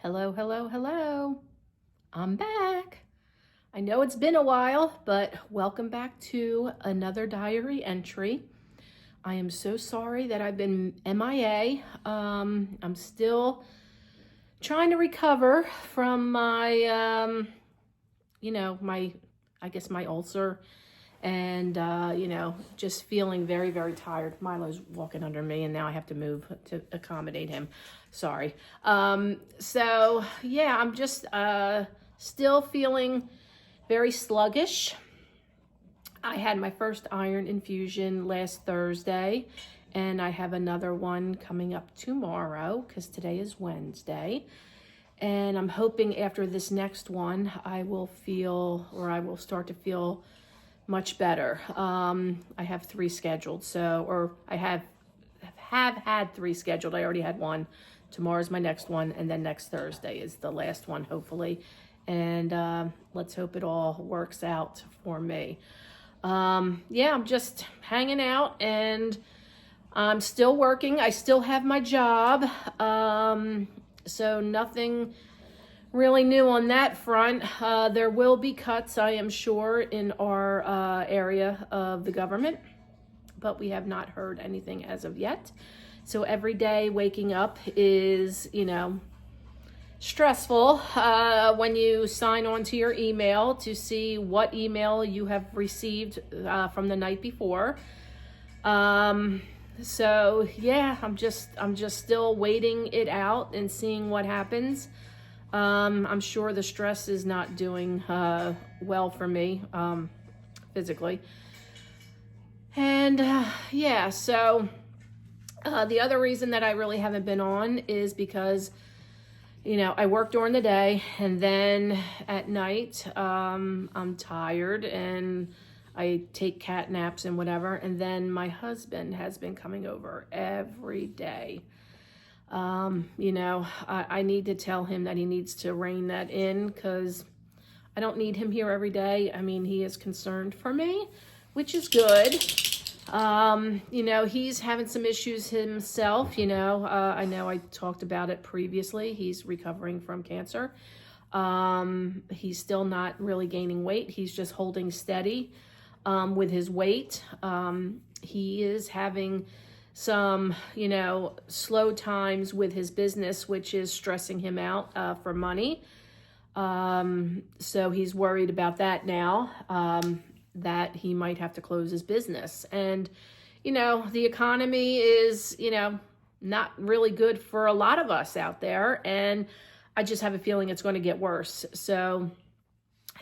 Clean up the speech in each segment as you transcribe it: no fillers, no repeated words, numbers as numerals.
Hello, hello, hello. I'm back. I know it's been a while, but welcome back to another diary entry. I am so sorry that I've been MIA. I'm still trying to recover from my, my ulcer and, just feeling very, very tired. Milo's walking under me and now I have to move to accommodate him. Sorry. I'm just still feeling very sluggish. I had my first iron infusion last Thursday and I have another one coming up tomorrow because today is Wednesday. And I'm hoping after this next one, I will start to feel much better. I have 3 scheduled, I have had 3 scheduled. I already had one. Tomorrow's my next one, and then next Thursday is the last one, hopefully. And let's hope it all works out for me. I'm just hanging out, and I'm still working. I still have my job, so nothing really new on that front. There will be cuts, I am sure, in our area of the government, but we have not heard anything as of yet. So every day waking up is, stressful when you sign on to your email to see what email you have received from the night before. I'm just still waiting it out and seeing what happens. I'm sure the stress is not doing well for me physically. And the other reason that I really haven't been on is because, I work during the day and then at night I'm tired and I take cat naps and whatever. And then my husband has been coming over every day. I need to tell him that he needs to rein that in because I don't need him here every day. I mean, he is concerned for me, which is good. He's having some issues himself, I know I talked about it previously. He's recovering from cancer. He's still not really gaining weight. He's just holding steady, with his weight. He is having some, slow times with his business, which is stressing him out, for money. So he's worried about that now. That he might have to close his business. And, the economy is, not really good for a lot of us out there. And I just have a feeling it's going to get worse. So,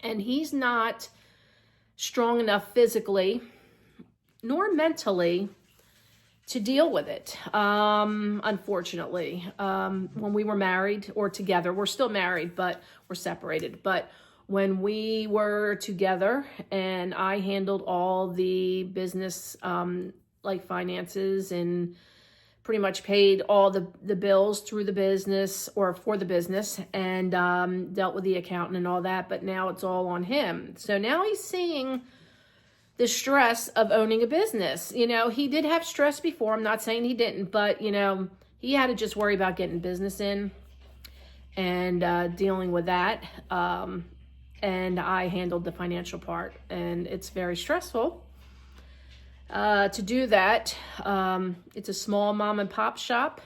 and he's not strong enough physically nor mentally to deal with it. Unfortunately, when we were married or together, we're still married, but we're separated. But when we were together and I handled all the business, like finances and pretty much paid all the bills through the business or for the business and dealt with the accountant and all that. But now it's all on him. So now he's seeing the stress of owning a business. He did have stress before. I'm not saying he didn't, but, he had to just worry about getting business in and dealing with that. And I handled the financial part, and it's very stressful to do that. It's a small mom and pop shop,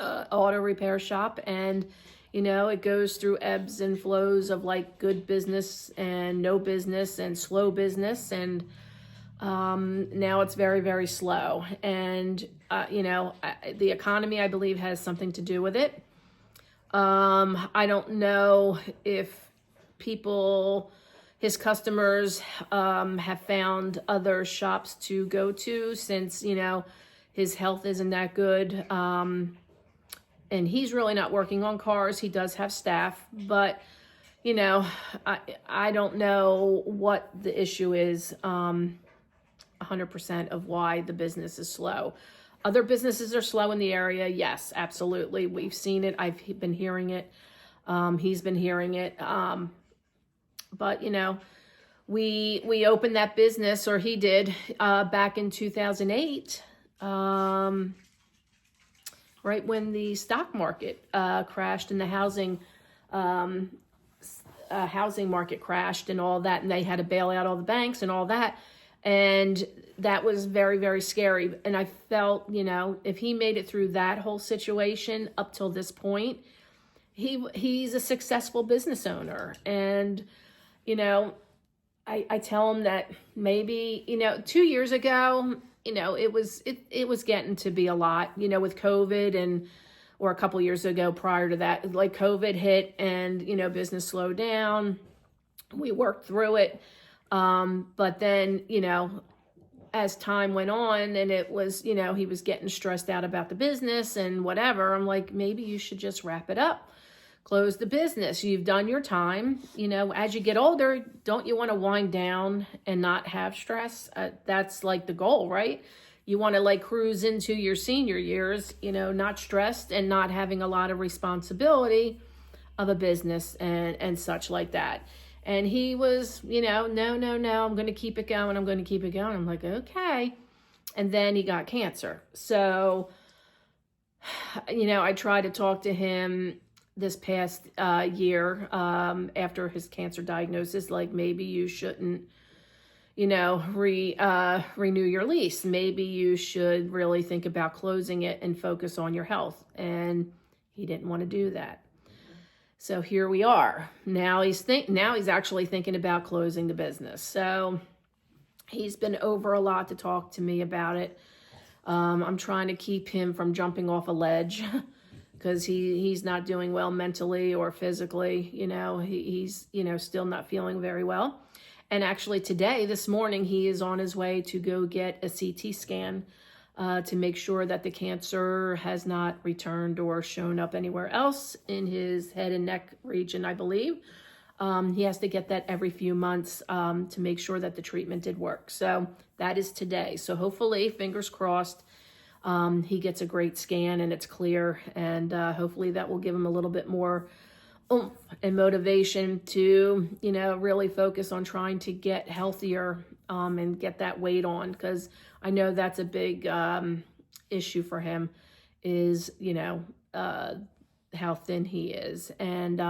auto repair shop, and it goes through ebbs and flows of like good business and no business and slow business, and now it's very, very slow. And the economy, I believe, has something to do with it. I don't know if his customers, have found other shops to go to since, his health isn't that good. And he's really not working on cars. He does have staff, but, I don't know what the issue is, 100% of why the business is slow. Other businesses are slow in the area. Yes, absolutely. We've seen it. I've been hearing it. He's been hearing it. But, we opened that business, or he did, back in 2008. right when the stock market crashed and the housing market crashed and all that, and they had to bail out all the banks and all that. And that was very, very scary. And I felt, if he made it through that whole situation up till this point, he's a successful business owner. And, I tell him that maybe, 2 years ago, it was getting to be a lot, with COVID or a couple years ago prior to that, like COVID hit and, business slowed down. We worked through it. But then, as time went on and it was, he was getting stressed out about the business and whatever, I'm like, maybe you should just wrap it up. Close the business. You've done your time. As you get older, don't you want to wind down and not have stress? That's like the goal, right? You want to like cruise into your senior years, not stressed and not having a lot of responsibility of a business and such like that. And he was, no, I'm going to keep it going. I'm going to keep it going. I'm like, okay. And then he got cancer. So, I tried to talk to him this past year after his cancer diagnosis, like maybe you shouldn't, renew your lease. Maybe you should really think about closing it and focus on your health. And he didn't want to do that. So here we are. Now he's actually thinking about closing the business. So he's been over a lot to talk to me about it. I'm trying to keep him from jumping off a ledge because he's not doing well mentally or physically. He's still not feeling very well. And actually this morning, he is on his way to go get a CT scan to make sure that the cancer has not returned or shown up anywhere else in his head and neck region, I believe. He has to get that every few months to make sure that the treatment did work. So that is today. So hopefully, fingers crossed, he gets a great scan and it's clear. And hopefully that will give him a little bit more oomph and motivation to, really focus on trying to get healthier and get that weight on, because I know that's a big issue for him is, how thin he is. And,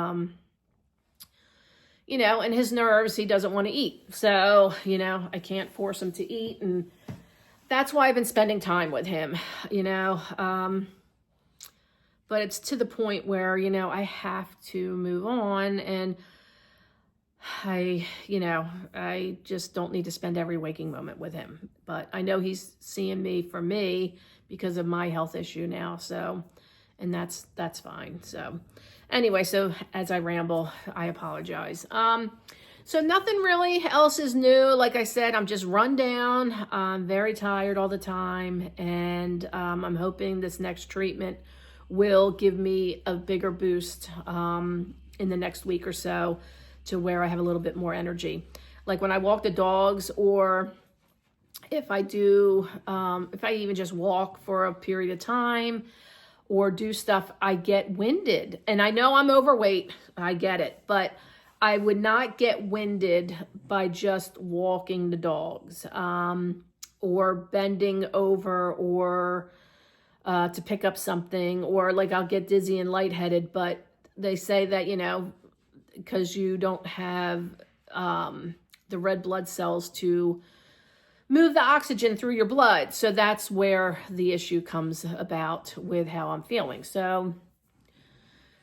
and his nerves, he doesn't want to eat. So, I can't force him to eat. And that's why I've been spending time with him, but it's to the point where, I have to move on, and I just don't need to spend every waking moment with him. But I know he's seeing me for me because of my health issue now. So, and that's fine. So anyway, so as I ramble, I apologize. So nothing really else is new. Like I said, I'm just run down. I'm very tired all the time. And I'm hoping this next treatment will give me a bigger boost in the next week or so to where I have a little bit more energy. Like when I walk the dogs, or if I do, if I even just walk for a period of time or do stuff, I get winded. And I know I'm overweight, I get it, but I would not get winded by just walking the dogs or bending over or to pick up something, or like I'll get dizzy and lightheaded. But they say that, because you don't have the red blood cells to move the oxygen through your blood. So that's where the issue comes about with how I'm feeling. So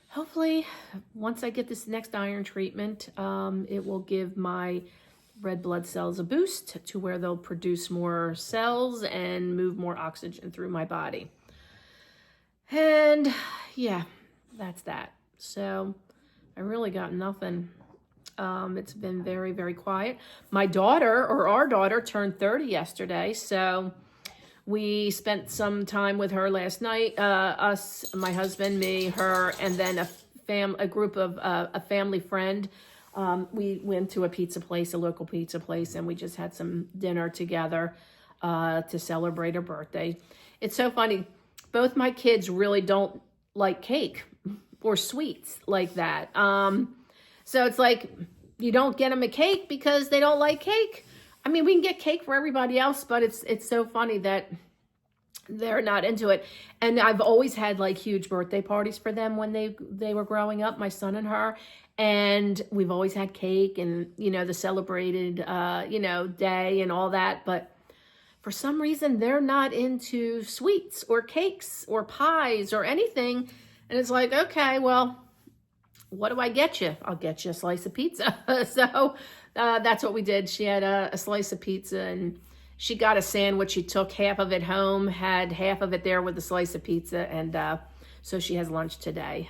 hopefully once I get this next iron treatment, it will give my red blood cells a boost to where they'll produce more cells and move more oxygen through my body. And yeah, that's that. So I really got nothing. It's been very, very quiet. My daughter, or our daughter, turned 30 yesterday. So we spent some time with her last night. Us, my husband, me, her, and then a group of a family friend. We went to a local pizza place, and we just had some dinner together to celebrate her birthday. It's so funny. Both my kids really don't like cake or sweets like that. So it's like, you don't get them a cake because they don't like cake. I mean, we can get cake for everybody else, but it's so funny that They're not into it. And I've always had like huge birthday parties for them when they were growing up, my son and her. And we've always had cake and, you know, the celebrated, you know, day and all that. But for some reason, they're not into sweets or cakes or pies or anything. And it's like, okay, well, what do I get you? I'll get you a slice of pizza. So that's what we did. She had a slice of pizza, and she got a sandwich. She took half of it home, had half of it there with a slice of pizza, and so she has lunch today.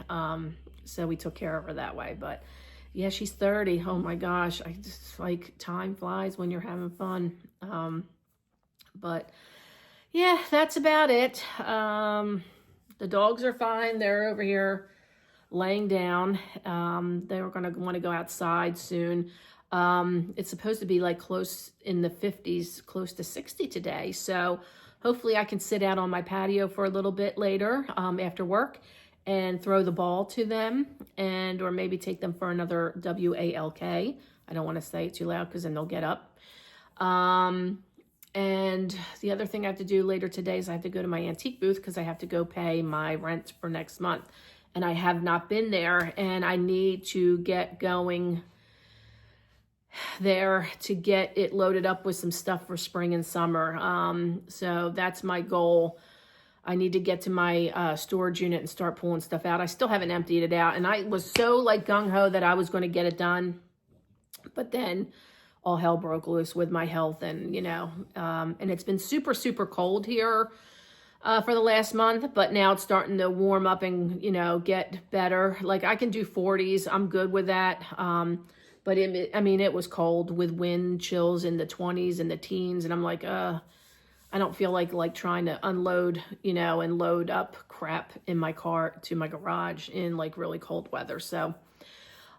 So we took care of her that way. But yeah, she's 30. Oh my gosh, I just like time flies when you're having fun. But yeah, that's about it. The dogs are fine. They're over here laying down. They were going to want to go outside soon. It's supposed to be like close in the 50s, close to 60 today. So hopefully I can sit out on my patio for a little bit later after work and throw the ball to them, and or maybe take them for another WALK. I don't want to say it too loud because then they'll get up. And the other thing I have to do later today is I have to go to my antique booth because I have to go pay my rent for next month. And I have not been there, and I need to get going there to get it loaded up with some stuff for spring and summer. So that's my goal. I need to get to my storage unit and start pulling stuff out. I still haven't emptied it out, and I was so like gung-ho that I was going to get it done. But then all hell broke loose with my health, and, you know, and it's been super, super cold here for the last month, but now it's starting to warm up and, you know, get better. Like I can do 40s. I'm good with that. But I mean, it was cold with wind chills in the 20s and the teens. And I'm like, I don't feel like trying to unload, you know, and load up crap in my car to my garage in like really cold weather. So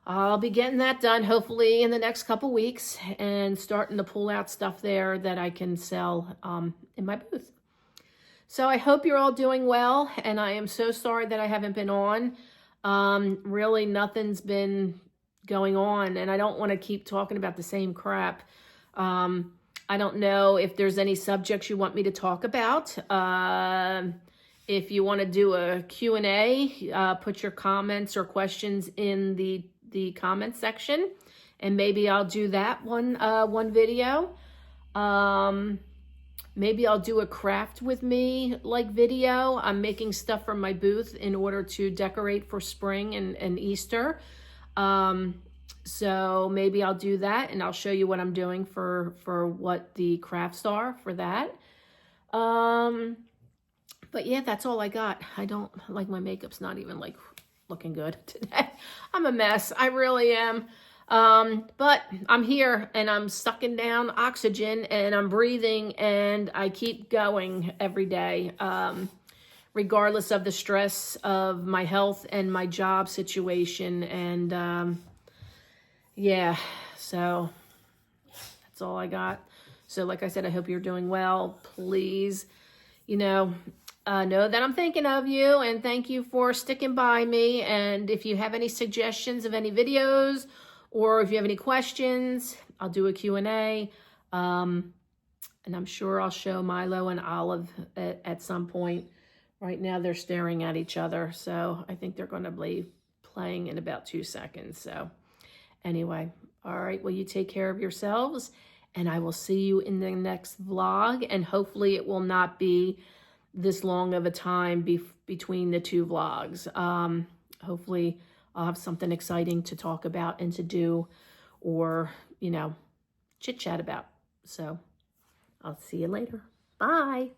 I'll be getting that done hopefully in the next couple weeks and starting to pull out stuff there that I can sell in my booth. So I hope you're all doing well, and I am so sorry that I haven't been on. Really, nothing's been going on, and I don't want to keep talking about the same crap. I don't know if there's any subjects you want me to talk about. If you want to do a Q&A, put your comments or questions in the comment section, and maybe I'll do that one video. Maybe I'll do a craft with me like video. I'm making stuff from my booth in order to decorate for spring and Easter. So maybe I'll do that, and I'll show you what I'm doing for what the crafts are for that. But yeah, that's all I got. I don't like my makeup's not even like looking good today. I'm a mess. I really am. But I'm here, and I'm sucking down oxygen, and I'm breathing, and I keep going every day, regardless of the stress of my health and my job situation. And, yeah, so that's all I got. So like I said, I hope you're doing well. Please, you know that I'm thinking of you, and thank you for sticking by me. And if you have any suggestions of any videos, or if you have any questions, I'll do a Q&A. And I'm sure I'll show Milo and Olive at some point. Right now they're staring at each other. So I think they're going to be playing in about 2 seconds. So anyway, all right. Well, you take care of yourselves, and I will see you in the next vlog. And hopefully it will not be this long of a time between the two vlogs. Hopefully I'll have something exciting to talk about and to do, or, you know, chit chat about. So I'll see you later. Bye.